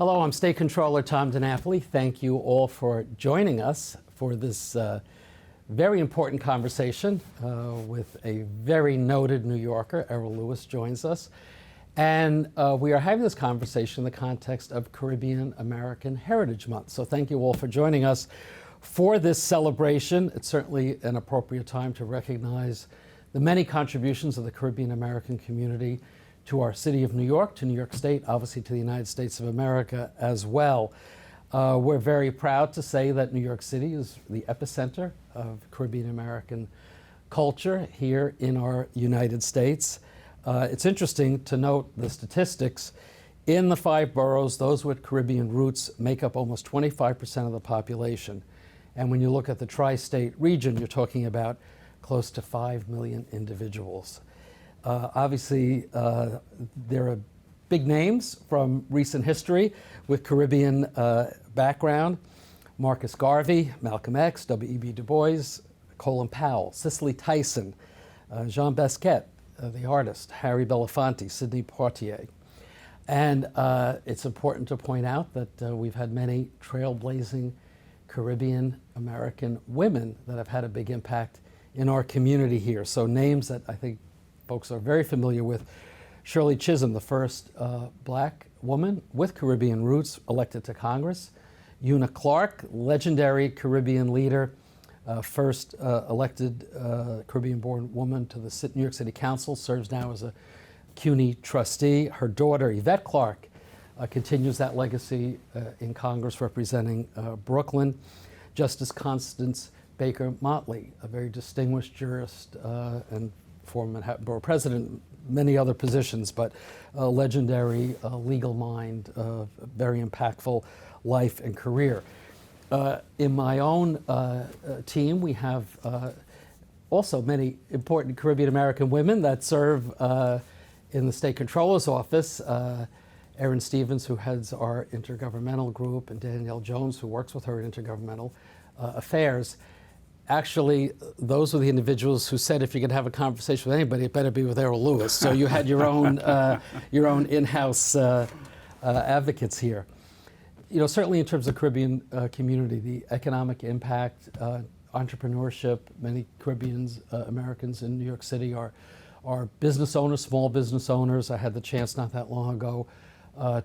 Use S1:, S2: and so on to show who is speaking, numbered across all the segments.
S1: Hello, I'm State Comptroller Tom DiNapoli. Thank you all for joining us for this very important conversation with a very noted New Yorker. Errol Lewis joins us. And we are having this conversation in the context of Caribbean American Heritage Month. So thank you all for joining us for this celebration. It's certainly an appropriate time to recognize the many contributions of the Caribbean American community to our city of New York, to New York State, obviously to the United States of America as well. We're very proud to say that New York City is the epicenter of Caribbean American culture here in our United States. It's interesting to note the statistics. In the 5 boroughs, those with Caribbean roots make up almost 25% of the population. And when you look at the tri-state region, you're talking about close to 5 million individuals. Obviously, there are big names from recent history with Caribbean background. Marcus Garvey, Malcolm X, W.E.B. Du Bois, Colin Powell, Cicely Tyson, Jean Basquiat, the artist, Harry Belafonte, Sidney Poitier. And it's important to point out that we've had many trailblazing Caribbean American women that have had a big impact in our community here. So names that I think folks are very familiar with: Shirley Chisholm, the first black woman with Caribbean roots elected to Congress; Una Clark, legendary Caribbean leader, first elected Caribbean-born woman to the New York City Council, serves now as a CUNY trustee. Her daughter, Yvette Clark, continues that legacy in Congress representing Brooklyn. Justice Constance Baker Motley, a very distinguished jurist and former Manhattan Borough President, many other positions, but a legendary legal mind, very impactful life and career. In my own team, we have also many important Caribbean American women that serve in the State Comptroller's office. Erin Stevens, who heads our intergovernmental group, and Danielle Jones, who works with her in intergovernmental affairs. Actually, those were the individuals who said if you could have a conversation with anybody, it better be with Errol Lewis. So you had your own in-house advocates here. You know, certainly in terms of Caribbean community, the economic impact, entrepreneurship, many Caribbeans, Americans in New York City are business owners, small business owners. I had the chance not that long ago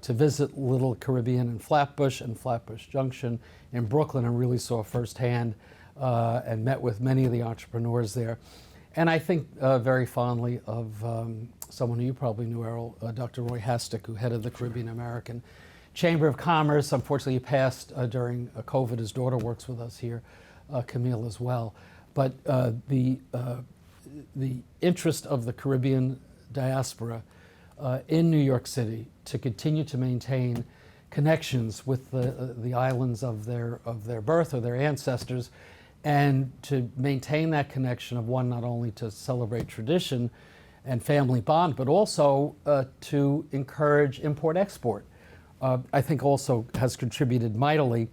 S1: to visit Little Caribbean in Flatbush and Flatbush Junction in Brooklyn, and really saw firsthand and met with many of the entrepreneurs there. And I think very fondly of someone who you probably knew, Errol, Dr. Roy Hastick, who headed the Caribbean American Chamber of Commerce. Unfortunately, he passed during COVID. His daughter works with us here, Camille, as well. But the interest of the Caribbean diaspora in New York City to continue to maintain connections with the islands of their birth or their ancestors, and to maintain that connection of one, not only to celebrate tradition and family bond, but also to encourage import-export, I think also has contributed mightily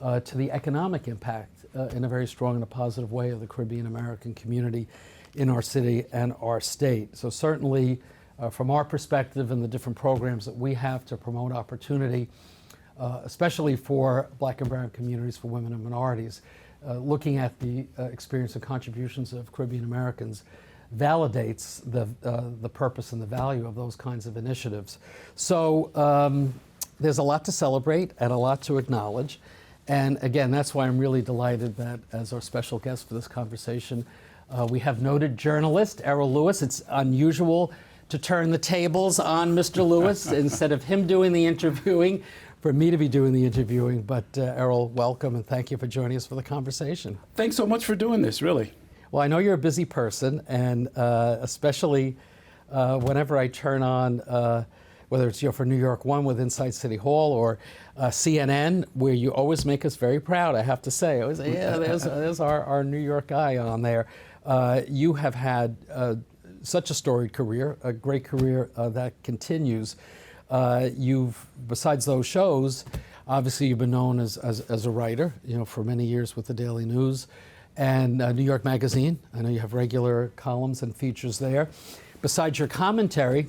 S1: to the economic impact in a very strong and a positive way of the Caribbean American community in our city and our state. So certainly from our perspective and the different programs that we have to promote opportunity, especially for Black and brown communities, for women and minorities, looking at the experience and contributions of Caribbean Americans validates the purpose and the value of those kinds of initiatives. So there's a lot to celebrate and a lot to acknowledge. And again, that's why I'm really delighted that as our special guest for this conversation, we have noted journalist Errol Lewis. It's unusual to turn the tables on Mr. Lewis instead of him doing the interviewing, for me to be doing the interviewing. But Errol, welcome, and thank you for joining us for the conversation.
S2: Thanks so much for doing this, really.
S1: Well, I know you're a busy person, and especially whenever I turn on, whether it's for New York One with Inside City Hall or CNN, where you always make us very proud, I have to say. I always say, yeah, there's our New York guy on there. You have had such a storied career, a great career that continues. You've, besides those shows, obviously you've been known as a writer, you know, for many years with the Daily News and New York Magazine. I know you have regular columns and features there. Besides your commentary,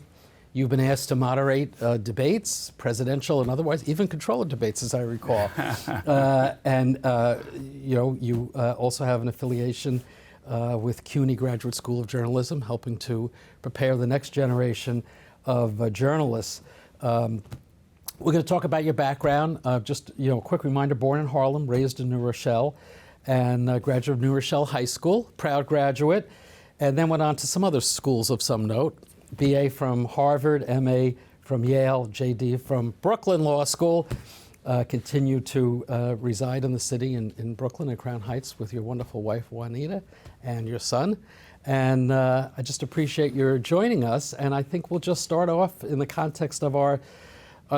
S1: You've been asked to moderate debates, presidential and otherwise, even controller debates, as I recall. You also have an affiliation with CUNY Graduate School of Journalism, helping to prepare the next generation of journalists. We're going to talk about your background. Just a quick reminder: born in Harlem, raised in New Rochelle, and graduate of New Rochelle High School, proud graduate, and then went on to some other schools of some note. BA from Harvard, MA from Yale, JD from Brooklyn Law School. Continue to reside in the city in Brooklyn and Crown Heights with your wonderful wife, Juanita, and your son. And I just appreciate your joining us. And I think we'll just start off in the context of our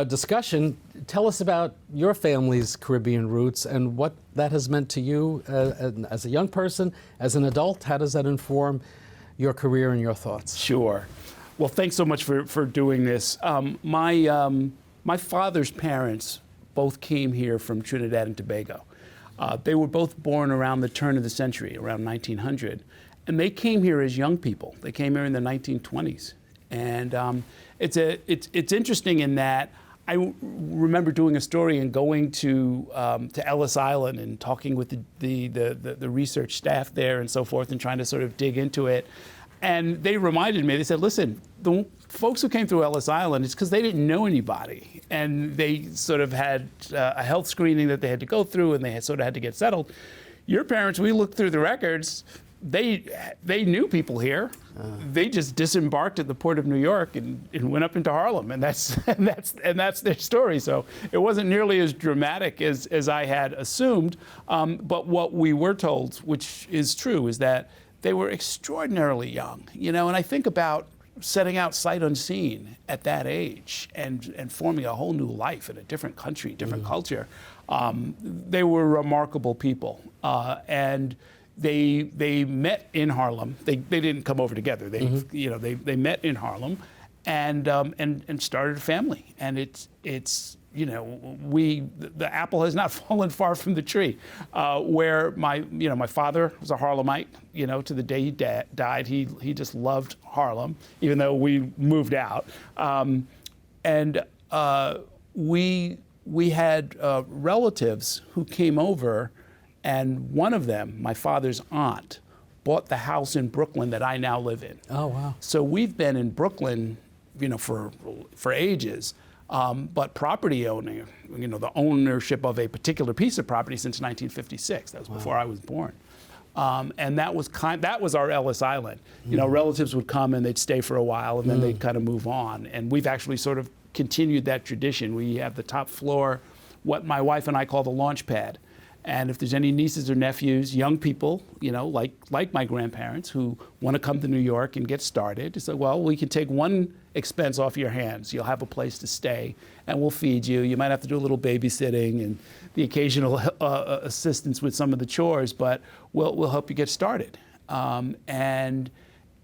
S1: discussion. Tell us about your family's Caribbean roots and what that has meant to you as a young person, as an adult. How does that inform your career and your thoughts?
S2: Sure. Well, thanks so much for doing this. My father's parents both came here from Trinidad and Tobago. They were both born around the turn of the century, around 1900. And they came here as young people. They came here in the 1920s. And it's interesting in that I remember doing a story and going to Ellis Island and talking with the research staff there and so forth and trying to sort of dig into it. And they reminded me, they said, listen, the folks who came through Ellis Island, it's because they didn't know anybody. And they sort of had a health screening that they had to go through, and they sort of had to get settled. Your parents, we looked through the records, they knew people here. They just disembarked at the port of New York and went up into Harlem, and that's their story. So it wasn't nearly as dramatic as I had assumed. But what we were told, which is true, is that they were extraordinarily young, and I think about setting out sight unseen at that age and forming a whole new life in a different country, different culture. They were remarkable people, and they met in Harlem. They didn't come over together. They met in Harlem, and started a family. And it's the apple has not fallen far from the tree. Where my father was a Harlemite, to the day he died. He just loved Harlem, even though we moved out. We had relatives who came over, and one of them, my father's aunt, bought the house in Brooklyn that I now live in.
S1: Oh, wow.
S2: So we've been in Brooklyn, for ages. But property owning, the ownership of a particular piece of property since 1956. That was before I was born. And that was our Ellis Island. Relatives would come and they'd stay for a while, and then they'd kind of move on. And we've actually sort of continued that tradition. We have the top floor, what my wife and I call the launch pad. And if there's any nieces or nephews, young people, like my grandparents who want to come to New York and get started, it's like, well, we can take one expense off your hands. You'll have a place to stay, and we'll feed you. You might have to do a little babysitting and the occasional assistance with some of the chores, but we'll help you get started. And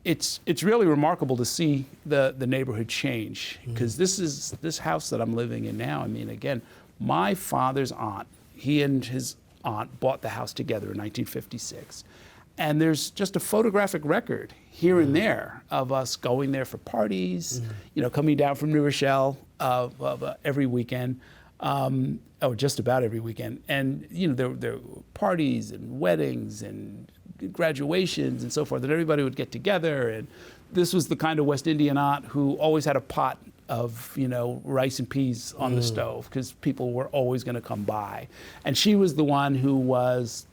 S2: it's really remarkable to see the neighborhood change, because this house that I'm living in now. I mean, again, my father's aunt, he and his aunt bought the house together in 1956. And there's just a photographic record here and there of us going there for parties, coming down from New Rochelle every weekend, or just about every weekend. And, there were parties and weddings and graduations and so forth, and everybody would get together. And this was the kind of West Indian aunt who always had a pot of rice and peas on the stove, because people were always going to come by. And she was the one who was,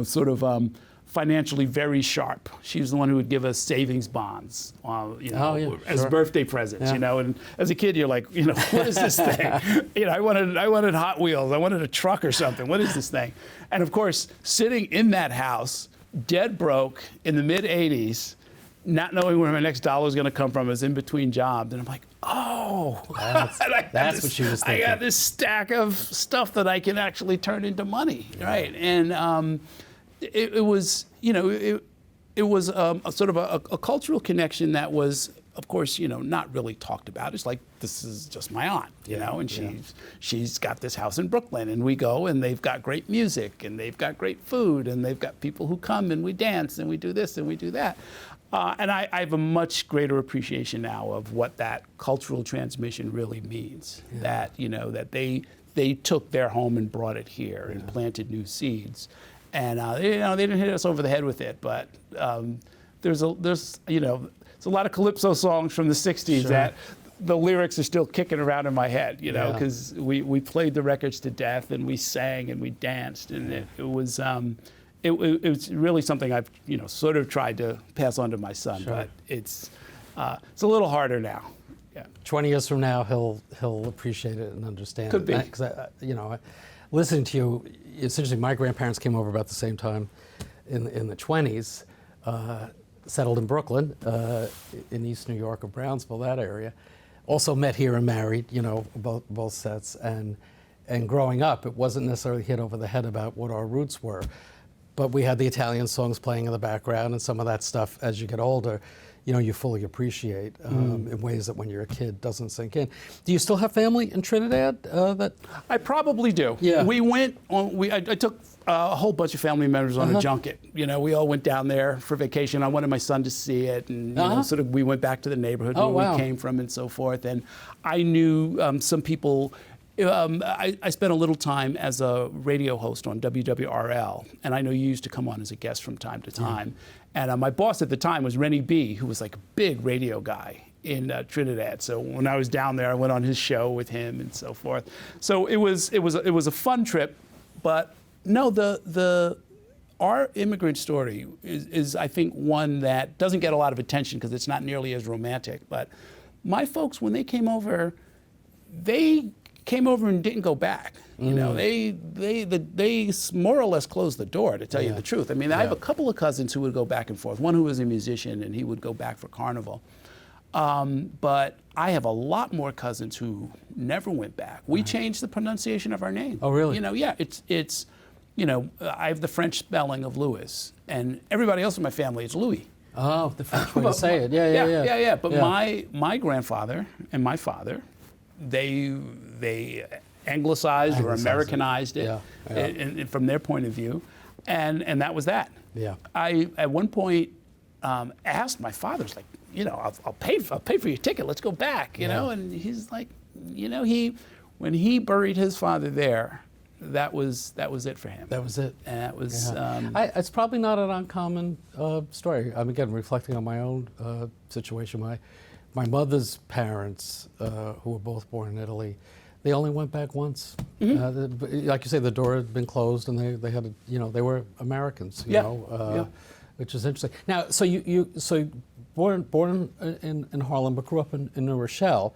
S2: sort of financially very sharp. She was the one who would give us savings bonds, as birthday presents. And as a kid, you're like, what is this thing? I wanted Hot Wheels. I wanted a truck or something. What is this thing? And of course, sitting in that house, dead broke in the mid '80s. Not knowing where my next dollar is going to come from, is in between jobs. And I'm like,
S1: that's what she was thinking.
S2: I got this stack of stuff that I can actually turn into money, right? And it was a sort of a cultural connection that was, of course, not really talked about. It's like, this is just my aunt, and she's got this house in Brooklyn, and we go, and they've got great music, and they've got great food, and they've got people who come, and we dance, and we do this, and we do that. And I have a much greater appreciation now of what that cultural transmission really means.
S1: Yeah.
S2: That, you know, that they took their home and brought it here and planted new seeds. And you know, they didn't hit us over the head with it, but there's you know, it's a lot of calypso songs from the 60s that the lyrics are still kicking around in my head, you know, because we played the records to death and we sang and we danced, and it was really something I've, you know, sort of tried to pass on to my son, but it's a little harder now. Yeah.
S1: 20 years from now, he'll appreciate it and understand.
S2: Could be.
S1: Because you know, listening to you, it's interesting. My grandparents came over about the same time, in the 20s, settled in Brooklyn, in East New York or Brownsville, that area. Also met here and married, you know, both sets. And growing up, it wasn't necessarily hit over the head about what our roots were, but we had the Italian songs playing in the background, and some of that stuff, as you get older, you know, you fully appreciate in ways that when you're a kid doesn't sink in. Do you still have family in Trinidad? That
S2: I probably do.
S1: Yeah.
S2: We went on. I took a whole bunch of family members on a junket. You know, we all went down there for vacation. I wanted my son to see it, and you know, sort of we went back to the neighborhood where we came from and so forth. And I knew some people. I spent a little time as a radio host on WWRL, and I know you used to come on as a guest from time to time. And my boss at the time was Rennie B., who was like a big radio guy in Trinidad. So when I was down there, I went on his show with him and so forth. So it was a fun trip. But no, our immigrant story is I think one that doesn't get a lot of attention because it's not nearly as romantic. But my folks, when they came over, they came over and didn't go back. You know, they more or less closed the door, to tell you the truth. I mean, I have a couple of cousins who would go back and forth. One who was a musician, and he would go back for Carnival. But I have a lot more cousins who never went back. We changed the pronunciation of our name.
S1: Oh, really?
S2: You know, yeah, it's you know, I have the French spelling of Louis, and everybody else in my family is Louis.
S1: Oh, the French way to say it. Yeah.
S2: But my grandfather and my father, they anglicized or Americanized it, and from their point of view, and that was that. Yeah. I at one point asked my father, like, you know, I'll pay for your ticket. Let's go back. You know, and he's like, you know, when he buried his father there, that was it for him. That was it. And that was.
S1: It's probably not an uncommon story. I'm again reflecting on my own situation. My mother's parents, who were both born in Italy, they only went back once. Like you say, the door had been closed, and they had, you know, they were Americans, you know, which is interesting. Now, so you born in Harlem, but grew up in New Rochelle,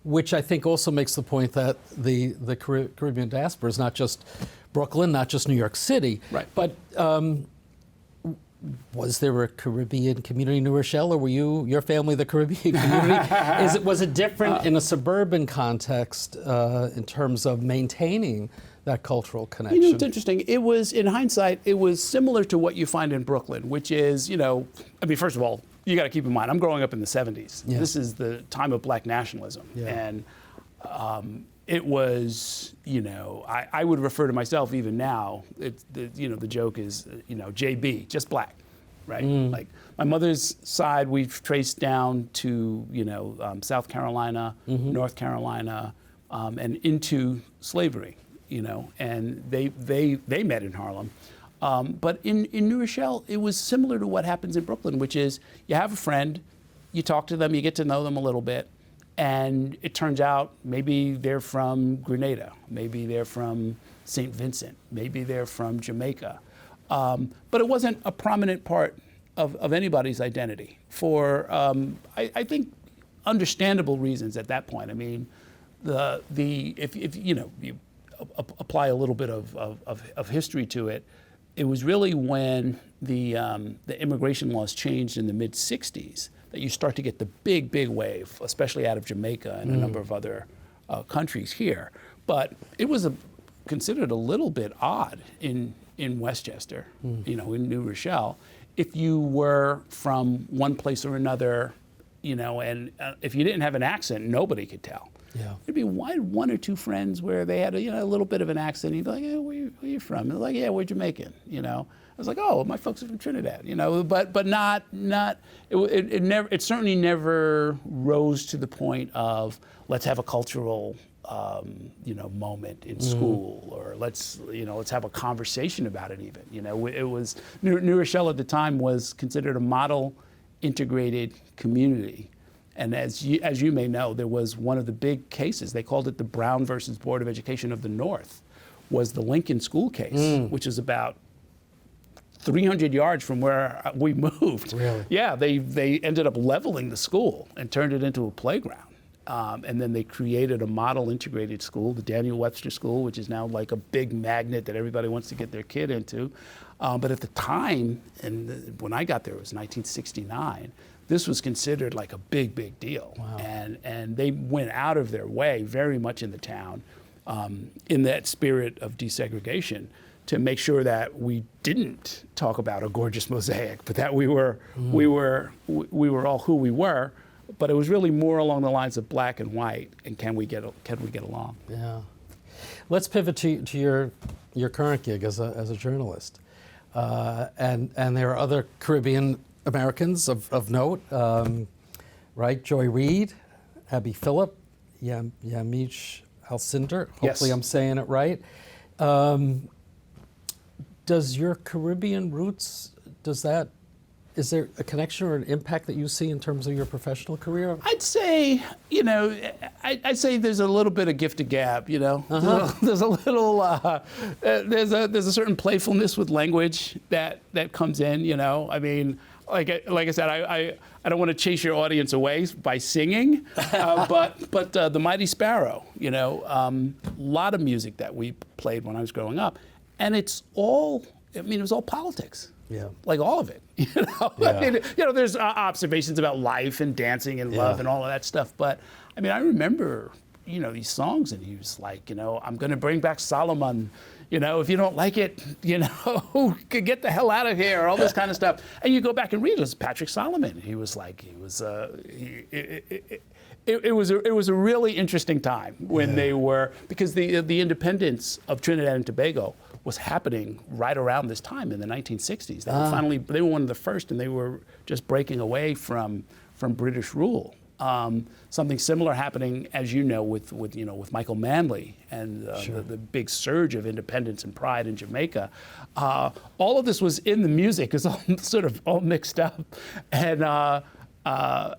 S1: which I think also makes the point that the Caribbean diaspora is not just Brooklyn, not just New York City, but was there a Caribbean community in New Rochelle, or were your family the Caribbean community? Was it different in a suburban context in terms of maintaining that cultural connection?
S2: You know, it's interesting. It was, in hindsight, it was similar to what you find in Brooklyn, which is, you know, I mean, first of all, you got to keep in mind, I'm growing up in the 70s. This is the time of black nationalism. And it was, you know, I would refer to myself even now, you know, the joke is, you know, JB, just black, right? Like my mother's side, we've traced down to, you know, South Carolina, North Carolina, and into slavery, you know, and they met in Harlem. But in New Rochelle, it was similar to what happens in Brooklyn, which is you have a friend, you talk to them, you get to know them a little bit, and it turns out maybe they're from Grenada, maybe they're from St. Vincent, maybe they're from Jamaica. But it wasn't a prominent part of anybody's identity for, I think, understandable reasons at that point. I mean, if you know, you apply a little bit of history to it, it was really when the immigration laws changed in the mid-'60s that you start to get the big wave, especially out of Jamaica and a number of other countries here. But it was considered a little bit odd in Westchester, you know, in New Rochelle, if you were from one place or another, you know, and if you didn't have an accent, nobody could tell. There'd be one or two friends where they had a little bit of an accent. You'd be like, "Hey, where you from?" And they're like, "Yeah, we're Jamaican," you know. was like, oh, my folks are from Trinidad, but not it certainly never rose to the point of let's have a cultural moment in school, or let's have a conversation about it even. It was, New Rochelle at the time was considered a model integrated community. And as you may know, there was one of the big cases, they called it the Brown versus Board of Education of the North, was the Lincoln School case, which is about 300 yards from where we moved.
S1: Really?
S2: Yeah, they ended up leveling the school and turned it into a playground. And then they created a model integrated school, the Daniel Webster School, which is now like a big magnet that everybody wants to get their kid into. But at the time, and when I got there, it was 1969, this was considered like a big, big deal.
S1: Wow.
S2: And they went out of their way very much in the town, in that spirit of desegregation, to make sure that we didn't talk about a gorgeous mosaic, but that we were all who we were. But it was really more along the lines of black and white, and can we get along?
S1: Yeah. Let's pivot to your current gig as a journalist, and there are other Caribbean Americans of note, right? Joy Reid, Abby Phillip, Yamiche Alcindor. Hopefully,
S2: Yes.
S1: I'm saying it right. Does your Caribbean roots, is there a connection or an impact that you see in terms of your professional career?
S2: I'd say, I'd say there's a little bit of gift of gab, There's a little, there's a certain playfulness with language that comes in, I mean, like I said, I don't want to chase your audience away by singing, but the Mighty Sparrow, a lot of music that we played when I was growing up, and it was all politics.
S1: Yeah.
S2: Like all of it,
S1: Yeah.
S2: I mean, there's observations about life and dancing and love and all of that stuff. But I mean, I remember, these songs, and he was like, I'm going to bring back Solomon. If you don't like it, get the hell out of here, all this kind of stuff. And you go back and read it was Patrick Solomon. He was like, it was a really interesting time when they were, because the independence of Trinidad and Tobago was happening right around this time in the 1960s. They were one of the first, and they were just breaking away from British rule. Something similar happening, as you know, with Michael Manley and the big surge of independence and pride in Jamaica. All of this was in the music. It's all sort of all mixed up, and and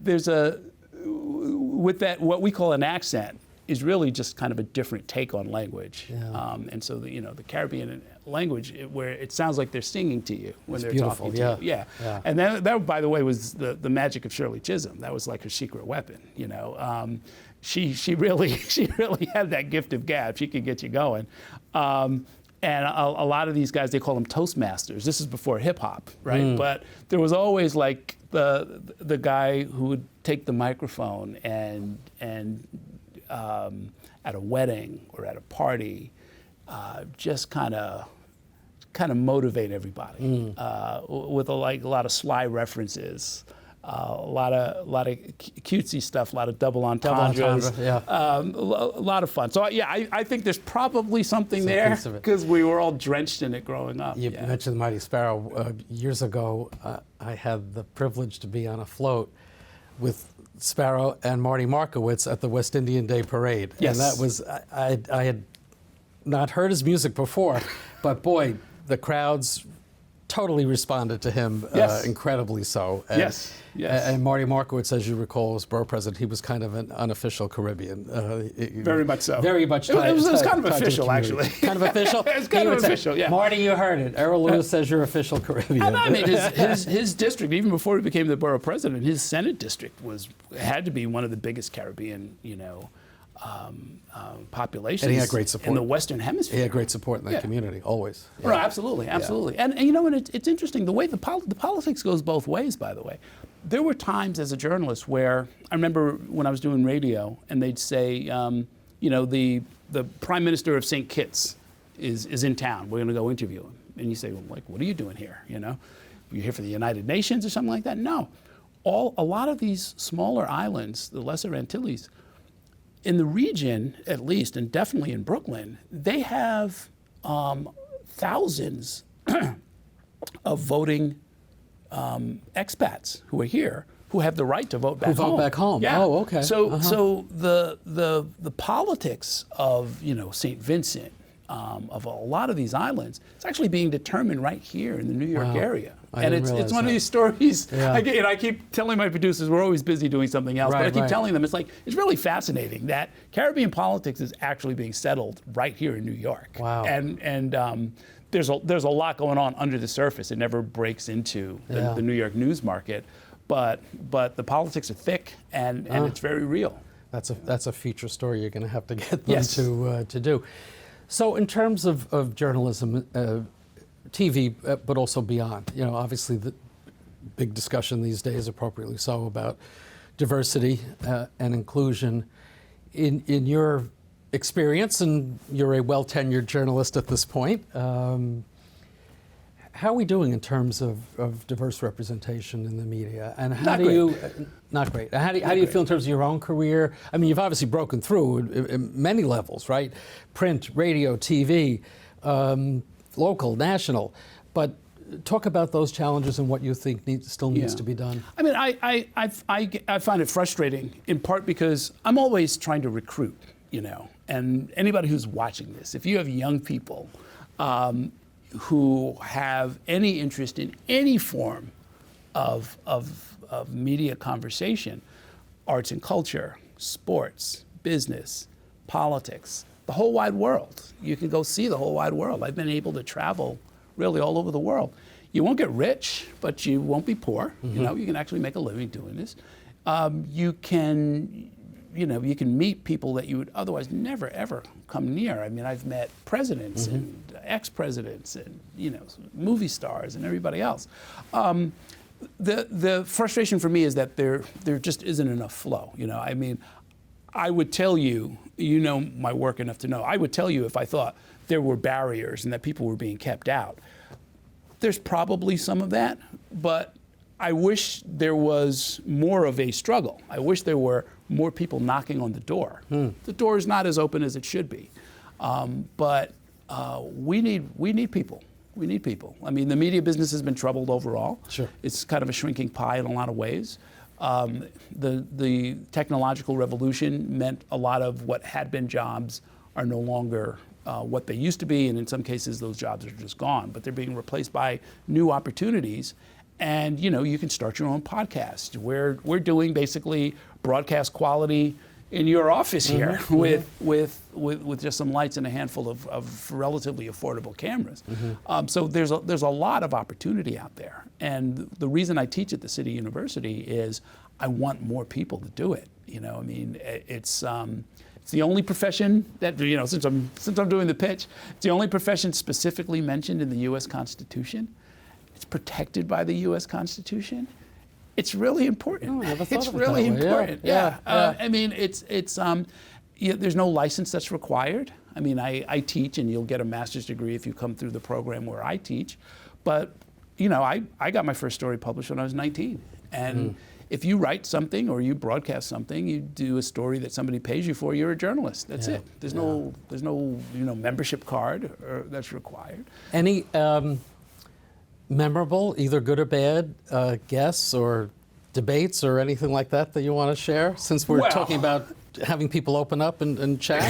S2: there's with that, what we call an accent is really just kind of a different take on language.
S1: Yeah.
S2: And so the Caribbean language, where it sounds like they're singing to you when they're
S1: beautiful,
S2: talking to you. Yeah. And that, by the way, was the magic of Shirley Chisholm. That was like her secret weapon. She really had that gift of gab. She could get you going. And a lot of these guys, they call them Toastmasters. This is before hip hop, right? But there was always like the guy who would take the microphone and at a wedding or at a party, just kind of motivate everybody with a lot of sly references, a lot of cutesy stuff, a lot of double entendres, a lot of fun. So I think there's probably something there because we were all drenched in it growing up.
S1: You mentioned the Mighty Sparrow. Years ago, I had the privilege to be on a float with Sparrow and Marty Markowitz at the West Indian Day Parade.
S2: Yes.
S1: And that was, I had not heard his music before, but boy, the crowds totally responded to him, incredibly so. And,
S2: yes.
S1: And Marty Markowitz, as you recall, was borough president. He was kind of an unofficial Caribbean.
S2: Very much so.
S1: Very much.
S2: It was kind of official, actually.
S1: Kind of official?
S2: It's kind of official, yeah.
S1: Marty, you heard it. Errol Lewis says you're official Caribbean.
S2: I mean, his district, even before he became the borough president, his Senate district had to be one of the biggest Caribbean, populations.
S1: And he had great support
S2: in the Western Hemisphere.
S1: He had great support in that community, always.
S2: Yeah. Right, absolutely. And it's interesting, the way the politics goes both ways, by the way. There were times as a journalist where I remember when I was doing radio, and they'd say, the Prime Minister of St. Kitts is in town. We're going to go interview him. And you say, well, like, what are you doing here? You're here for the United Nations or something like that? No. A lot of these smaller islands, the Lesser Antilles, in the region, at least, and definitely in Brooklyn, they have thousands of voting expats who are here who have the right to vote back home.
S1: Who vote back home.
S2: Yeah.
S1: Oh, okay.
S2: So the politics of St. Vincent, of a lot of these islands, it's actually being determined right here in the New York area. And it's one of these stories.
S1: Yeah.
S2: I keep telling my producers we're always busy doing something else, but I keep
S1: right.
S2: telling them it's really fascinating that Caribbean politics is actually being settled right here in New York.
S1: Wow.
S2: And there's a lot going on under the surface. It never breaks into the New York news market, but the politics are thick and it's very real.
S1: That's a future story you're going to have to get them to do. So in terms of journalism, TV, but also beyond, obviously the big discussion these days, appropriately so, about diversity and inclusion. In your experience, and you're a well-tenured journalist at this point, how are we doing in terms of diverse representation in the media? And how not great. How do you feel in terms of your own career? I mean, you've obviously broken through in many levels, right? Print, radio, TV, local, national. But talk about those challenges and what you think still needs to be done.
S2: I mean, I find it frustrating in part because I'm always trying to recruit, and anybody who's watching this, if you have young people who have any interest in any form of media conversation, arts and culture, sports, business, politics, the whole wide world. You can go see the whole wide world. I've been able to travel really all over the world. You won't get rich, but you won't be poor.
S1: Mm-hmm.
S2: You can actually make a living doing this. You can meet people that you would otherwise never, ever come near. I mean, I've met presidents
S1: Mm-hmm.
S2: and ex-presidents and, movie stars and everybody else. The frustration for me is that there just isn't enough flow. I mean, I would tell you, my work enough to know, I would tell you if I thought there were barriers and that people were being kept out. There's probably some of that, but I wish there was more of a struggle. I wish there were more people knocking on the door. The door is not as open as it should be, but we need people. We need people. I mean, the media business has been troubled overall.
S1: Sure.
S2: It's kind of a shrinking pie in a lot of ways. The technological revolution meant a lot of what had been jobs are no longer what they used to be, and in some cases those jobs are just gone, but they're being replaced by new opportunities. And you can start your own podcast. We're doing basically broadcast quality in your office here with just some lights and a handful of relatively affordable cameras. So there's a lot of opportunity out there. And the reason I teach at the City University is I want more people to do it. I mean, it's the only profession that, since I'm doing the pitch, it's the only profession specifically mentioned in the U.S. Constitution. It's protected by the U.S. Constitution. It's really important.
S1: Oh, I never thought
S2: It's
S1: of it
S2: really
S1: that way.
S2: important.
S1: Yeah.
S2: I mean, there's no license that's required. I mean, I teach, and you'll get a master's degree if you come through the program where I teach. But I got my first story published when I was 19, and if you write something or you broadcast something, you do a story that somebody pays you for, you're a journalist. That's it. There's no membership card that's required.
S1: Any memorable, either good or bad, guests or debates or anything like that you want to share? Since we're talking about having people open up and chat.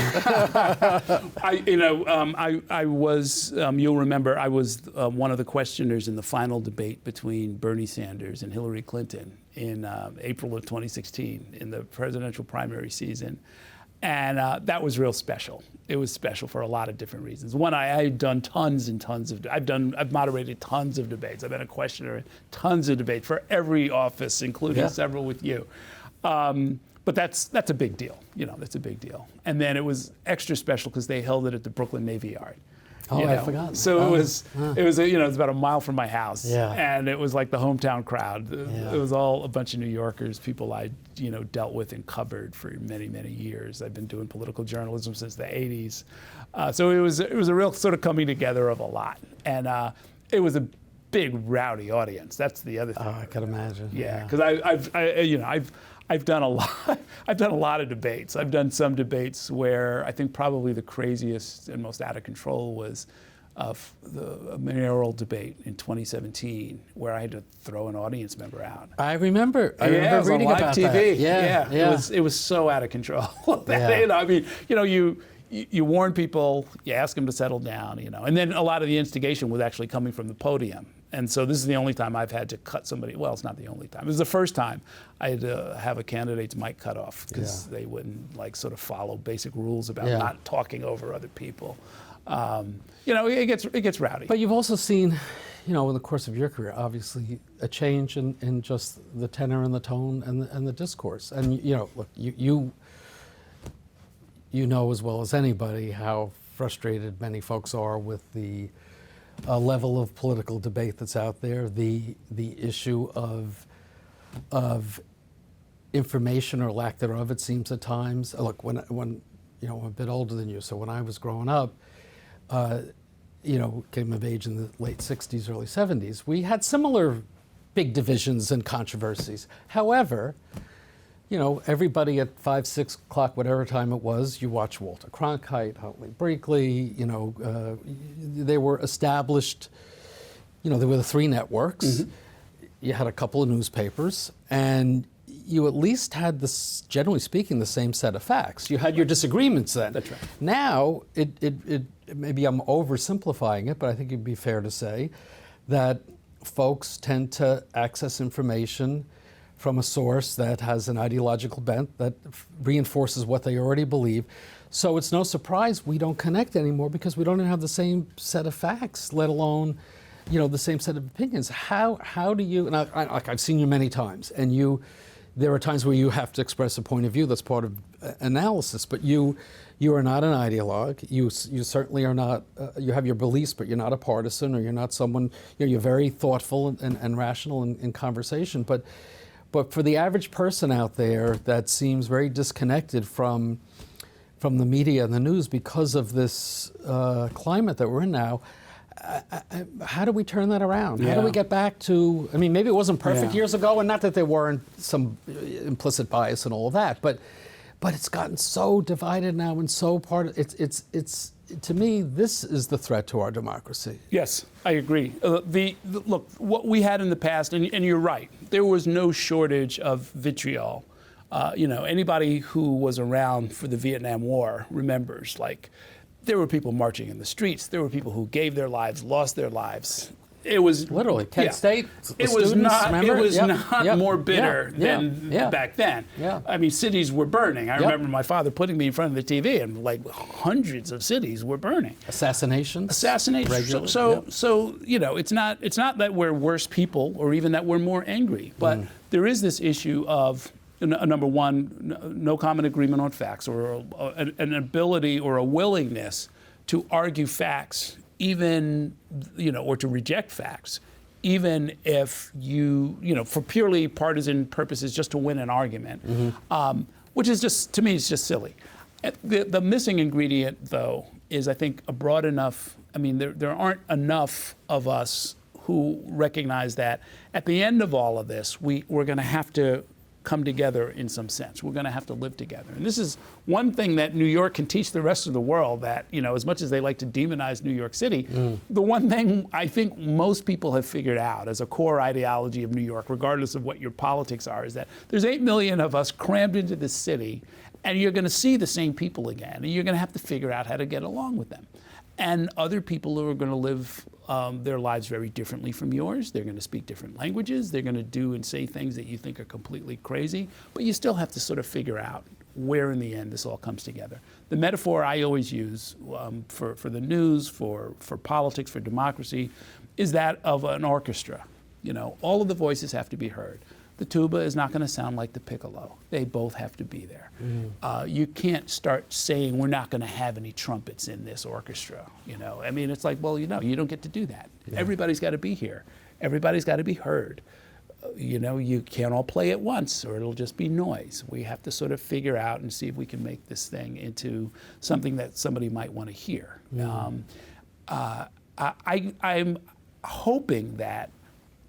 S2: I was, you'll remember, I was one of the questioners in the final debate between Bernie Sanders and Hillary Clinton in April of 2016 in the presidential primary season. And that was real special. It was special for a lot of different reasons. One, I've done tons and tons of, I've moderated tons of debates. I've been a questioner in tons of debates for every office, including several with you. But that's a big deal. That's a big deal. And then it was extra special because they held it at the Brooklyn Navy Yard.
S1: Oh, I forgot.
S2: So it was about a mile from my house,
S1: Yeah.
S2: and it was like the hometown crowd. It was all a bunch of New Yorkers, people I dealt with and covered for many, many years. I've been doing political journalism since the 80s, so it was a real sort of coming together of a lot, and it was a big rowdy audience. That's the other thing.
S1: Oh, I can imagine.
S2: Yeah, because I've done a lot. I've done a lot of debates. I've done some debates where I think probably the craziest and most out of control was of the mayoral debate in 2017, where I had to throw an audience member out.
S1: I remember
S2: It was
S1: reading
S2: on live
S1: about
S2: TV.
S1: that.
S2: Yeah. It was so out of control.
S1: Yeah.
S2: You know, I mean, you know, you warn people, you ask them to settle down, you know, and then a lot of the instigation was actually coming from the podium. And so this is the only time I've had to cut somebody. Well, it's not the only time. It was the first time I had to have a candidate's mic cut off because they wouldn't like sort of follow basic rules about not talking over other people. You know, it gets rowdy.
S1: But you've also seen, you know, in the course of your career, obviously, a change in just the tenor and the tone and the discourse. And, you know, look, you know as well as anybody how frustrated many folks are with the level of political debate that's out there, the issue of information or lack thereof, it seems at times. Look, when you know, I'm a bit older than you, so when I was growing up, you know, came of age in the late 60s, early 70s, we had similar big divisions and controversies. However, you know, everybody at 5, 6 o'clock, whatever time it was, you watch Walter Cronkite, Huntley Brinkley, you know, they were established, you know, there were the 3 networks. Mm-hmm. You had a couple of newspapers, and you at least had this, generally speaking, the same set of facts. You had your disagreements then.
S2: That's right.
S1: Now, it maybe I'm oversimplifying it, but I think it'd be fair to say that folks tend to access information from a source that has an ideological bent that reinforces what they already believe. So it's no surprise we don't connect anymore because we don't even have the same set of facts, let alone, you know, the same set of opinions. How do you, and I've seen you many times, and there are times where you have to express a point of view that's part of analysis, but you are not an ideologue. You certainly are not, you have your beliefs, but you're not a partisan, or you're not someone, you know, you're very thoughtful and rational in conversation. But for the average person out there that seems very disconnected from the media and the news because of this climate that we're in now, how do we turn that around?
S2: Yeah.
S1: How do we get back to, I mean, maybe it wasn't perfect years ago, and not that there weren't some implicit bias and all of that, but it's gotten so divided now and so it's to me, this is the threat to our democracy.
S2: Yes, I agree. Look, what we had in the past, and you're right, there was no shortage of vitriol. You know, anybody who was around for the Vietnam War remembers, like, there were people marching in the streets. There were people who gave their lives, lost their lives. It was
S1: literally Kent State.
S2: It was not.
S1: Remember?
S2: It was not more bitter than
S1: Yeah.
S2: back then.
S1: Yeah.
S2: I mean, cities were burning. I remember my father putting me in front of the TV, and like hundreds of cities were burning.
S1: Assassinations.
S2: Regularly. So you know, it's not that we're worse people, or even that we're more angry, but there is this issue of, number one, no common agreement on facts, or an ability or a willingness to argue facts, even, you know, or to reject facts, even if you know, for purely partisan purposes, just to win an argument, which is just, to me, it's just silly. The missing ingredient, though, is, I think, a broad enough, I mean, there aren't enough of us who recognize that at the end of all of this, we're going to have to come together in some sense. We're going to have to live together. And this is one thing that New York can teach the rest of the world, that, you know, as much as they like to demonize New York City, the one thing I think most people have figured out as a core ideology of New York, regardless of what your politics are, is that there's 8 million of us crammed into this city, and you're going to see the same people again, and you're going to have to figure out how to get along with them. And other people who are going to live their lives very differently from yours. They're going to speak different languages. They're going to do and say things that you think are completely crazy. But you still have to sort of figure out where, in the end, this all comes together. The metaphor I always use for the news, for politics, for democracy, is that of an orchestra. You know, all of the voices have to be heard. The tuba is not going to sound like the piccolo. They both have to be there. You can't start saying we're not going to have any trumpets in this orchestra. You know, I mean, it's like, well, you know, you don't get to do that. Yeah. Everybody's got to be here. Everybody's got to be heard. You know, you can't all play at once, or it'll just be noise. We have to sort of figure out and see if we can make this thing into something that somebody might want to hear. I'm hoping that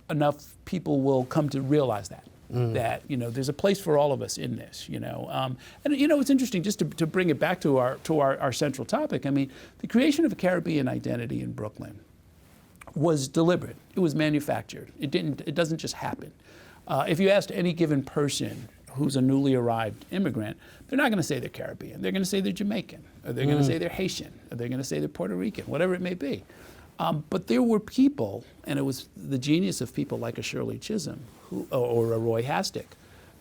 S2: enough people will come to realize that. that, there's a place for all of us in this, and, it's interesting just to bring it back to our central topic. I mean, the creation of a Caribbean identity in Brooklyn was deliberate. It was manufactured. It doesn't just happen. If you asked any given person who's a newly arrived immigrant, they're not going to say they're Caribbean. They're going to say they're Jamaican, or they're going to say they're Haitian, or they're going to say they're Puerto Rican, whatever it may be. But there were people, and it was the genius of people like a Shirley Chisholm or a Roy Hastick.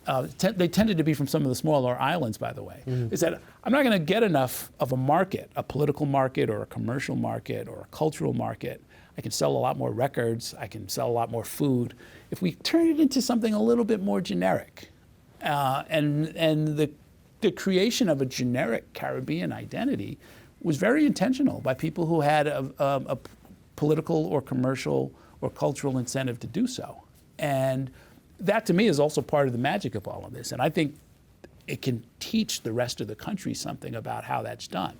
S2: They tended to be from some of the smaller islands, by the way. They said, I'm not going to get enough of a market, a political market or a commercial market or a cultural market. I can sell a lot more records. I can sell a lot more food. If we turn it into something a little bit more generic, and the creation of a generic Caribbean identity was very intentional by people who had a political or commercial or cultural incentive to do so. And that, to me, is also part of the magic of all of this. And I think it can teach the rest of the country something about how that's done.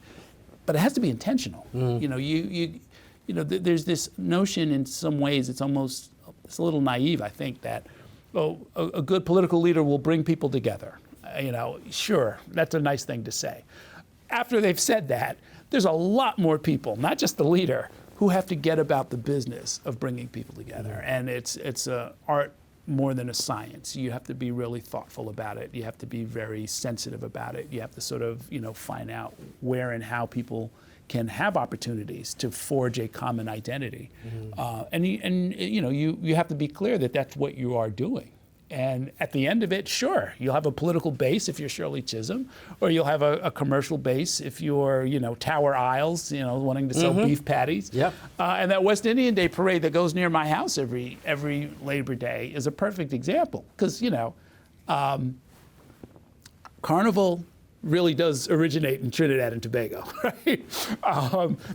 S2: But it has to be intentional. There's this notion in some ways, it's a little naive, I think, that a good political leader will bring people together. Sure, that's a nice thing to say. After they've said that, there's a lot more people, not just the leader, who have to get about the business of bringing people together. And it's an art more than a science. You have to be really thoughtful about it. You have to be very sensitive about it. You have to sort of, find out where and how people can have opportunities to forge a common identity. You have to be clear that that's what you are doing. And at the end of it, sure, you'll have a political base if you're Shirley Chisholm, or you'll have a commercial base if you're, Tower Isles, wanting to sell beef patties.
S1: Yep.
S2: And that West Indian Day parade that goes near my house every Labor Day is a perfect example, because, Carnival really does originate in Trinidad and Tobago, right?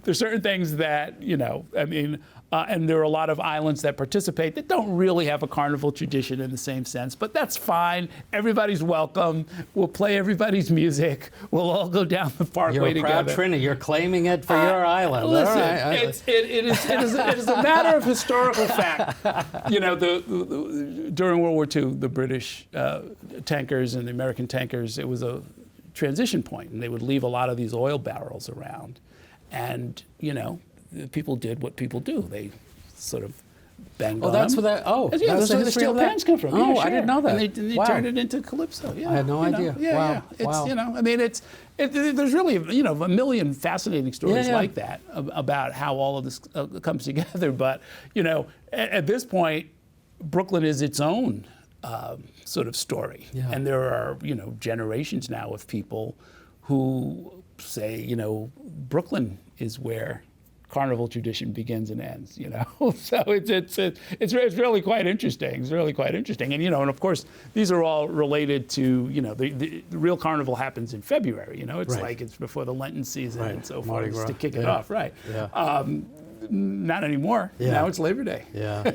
S2: There's certain things that, and there are a lot of islands that participate that don't really have a carnival tradition in the same sense, but that's fine. Everybody's welcome. We'll play everybody's music. We'll all go down the parkway together.
S1: You're a proud Trini. You're claiming it for your island.
S2: Listen,
S1: all right.
S2: it is a matter of historical fact. During World War II, the British tankers and the American tankers, it was a transition point, and they would leave a lot of these oil barrels around. And, people did what people do. They sort of banged on
S1: that's
S2: them.
S1: where that,
S2: Yeah, that's where the steel pans come from.
S1: Oh,
S2: yeah, sure.
S1: I didn't know that.
S2: And they
S1: Wow.
S2: turned it into calypso. Yeah,
S1: I had no idea. Wow.
S2: It's, there's really, a million fascinating stories like that about how all of this comes together. But, at this point, Brooklyn is its own sort of story. Yeah. And there are, generations now of people who say, Brooklyn is where carnival tradition begins and ends, So it's really quite interesting. It's really quite interesting. And, and of course, these are all related to, the real carnival happens in February, It's
S1: right.
S2: like it's before the Lenten season and so
S1: Mardi
S2: forth,
S1: Gras.
S2: to kick it off, right?
S1: Yeah.
S2: Not anymore.
S1: Yeah.
S2: Now it's Labor Day.
S1: Yeah.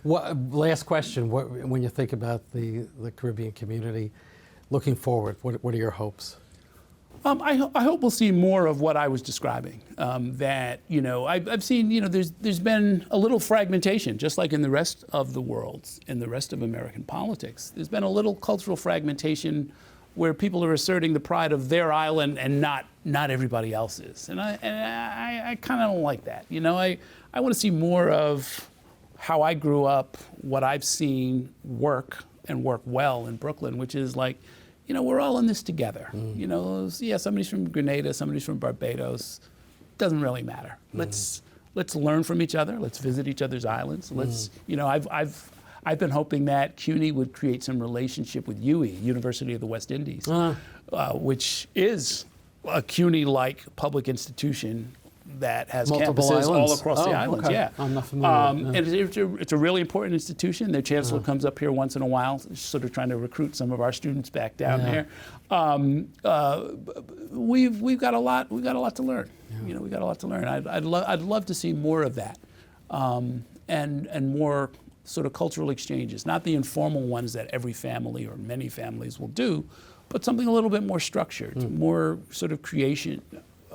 S1: Last question. When you think about the Caribbean community, looking forward, what are your hopes?
S2: I hope we'll see more of what I was describing. That I've seen there's been a little fragmentation, just like in the rest of the world, in the rest of American politics. There's been a little cultural fragmentation where people are asserting the pride of their island and not everybody else's. And I kind of don't like that. I want to see more of how I grew up, what I've seen work and work well in Brooklyn, which is like, we're all in this together. Somebody's from Grenada, somebody's from Barbados. Doesn't really matter. Let's learn from each other. Let's visit each other's islands. I've been hoping that CUNY would create some relationship with UE, University of the West Indies, which is a CUNY-like public institution that has
S1: Multiple
S2: campuses
S1: islands.
S2: all across the islands.
S1: Okay.
S2: Yeah,
S1: I'm not familiar.
S2: And it's a really important institution. Their chancellor comes up here once in a while, sort of trying to recruit some of our students back down here. We've got a lot to learn.
S1: Yeah.
S2: We got a lot to learn. I'd love to see more of that, and more sort of cultural exchanges, not the informal ones that every family or many families will do, but something a little bit more structured, more sort of creation.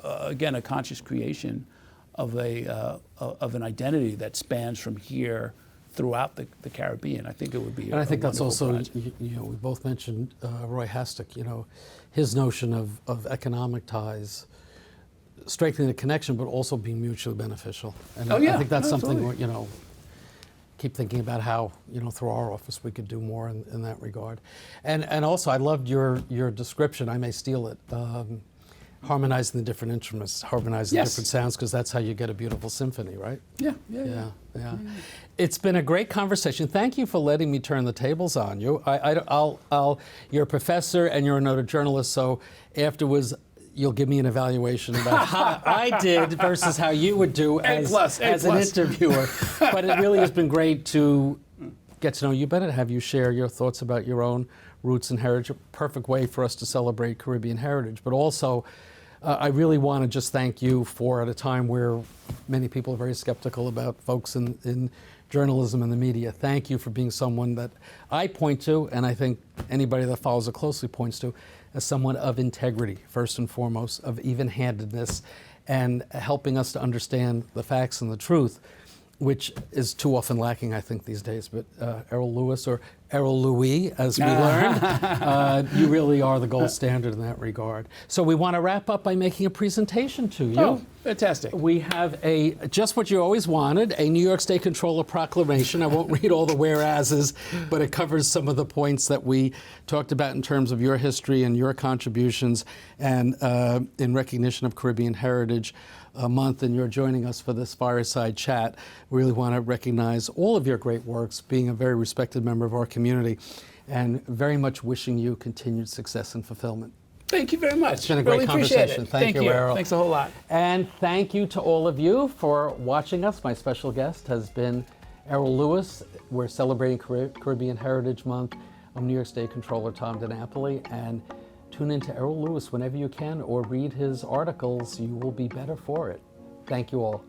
S2: Again, a conscious creation of an identity that spans from here throughout the Caribbean. I think it would be.
S1: And I think that's also,
S2: project.
S1: we both mentioned Roy Hastick, his notion of economic ties, strengthening the connection, but also being mutually beneficial. And
S2: Oh, yeah,
S1: I think that's something,
S2: absolutely.
S1: keep thinking about how, through our office we could do more in that regard. And also, I loved your description, I may steal it, harmonizing the different instruments, harmonizing
S2: Yes.
S1: different sounds, because that's how you get a beautiful symphony, right?
S2: Yeah.
S1: It's been a great conversation. Thank you for letting me turn the tables on you. You're a professor and you're a noted journalist, so afterwards you'll give me an evaluation about how I did versus how you would do as an interviewer. But it really has been great to get to know you better, to have you share your thoughts about your own roots and heritage. A perfect way for us to celebrate Caribbean heritage. But also, I really want to just thank you for, at a time where many people are very skeptical about folks in journalism and the media, thank you for being someone that I point to, and I think anybody that follows it closely points to, as someone of integrity, first and foremost, of even-handedness, and helping us to understand the facts and the truth, which is too often lacking, I think, these days. But Errol Lewis, or Errol Louis, as we learned, you really are the gold standard in that regard. So we want to wrap up by making a presentation to you.
S2: Oh, fantastic.
S1: We have just what you always wanted, a New York State Comptroller proclamation. I won't read all the whereases, but it covers some of the points that we talked about in terms of your history and your contributions, and in recognition of Caribbean Heritage Month, and you're joining us for this fireside chat. We really want to recognize all of your great works, being a very respected member of our community, and very much wishing you continued success and fulfillment.
S2: Thank you very much.
S1: It's been a great conversation. Thank you, Errol.
S2: Thanks a whole lot.
S1: And thank you to all of you for watching us. My special guest has been Errol Lewis. We're celebrating Caribbean Heritage Month. I'm New York State Comptroller Tom DiNapoli, and tune in to Errol Lewis whenever you can, or read his articles. You will be better for it. Thank you all.